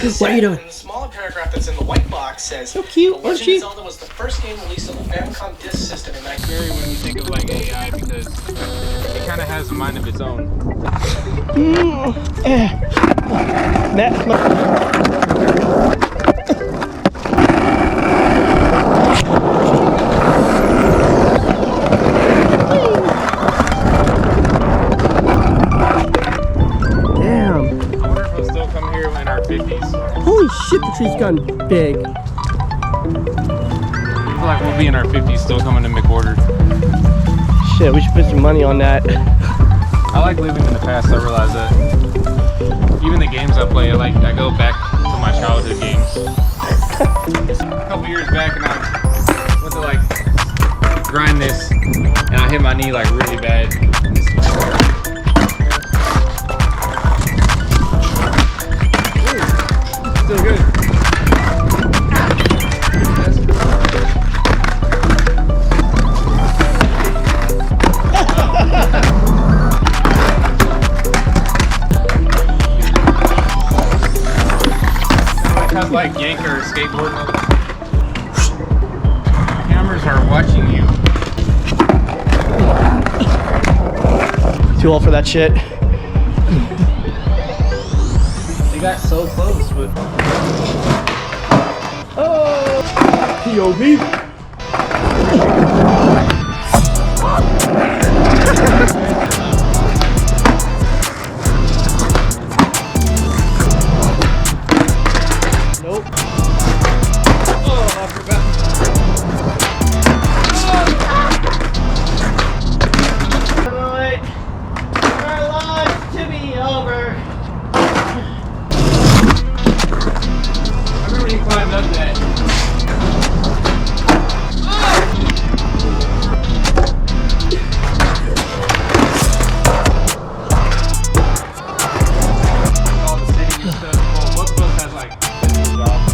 What are you doing? And the smaller paragraph that's in the white box says, So cute, The Legend aren't you? of Zelda was the first game released on the Famicom Disk System in Scary when you think of like AI because it kind of has a mind of its own. Damn. I wonder if it'll still come here in our 50s. Holy shit, the tree's gone big. I feel like we'll be in our 50s still coming to McWhorter. Shit, we should put some money on that. I like living in the past, I realize that. Even the games I play, I go back to my childhood games. A couple years back and I went to like grind this and I hit my knee like really bad. Still good. Has like yanker skateboard mode. Cameras are watching you. Too old for that shit. They got so close, but Oh! POV. Nope. Oh, I forgot. Our lives to be over. I remember you climbed up that. All the city and stuff. Well, both of us has like business jobs.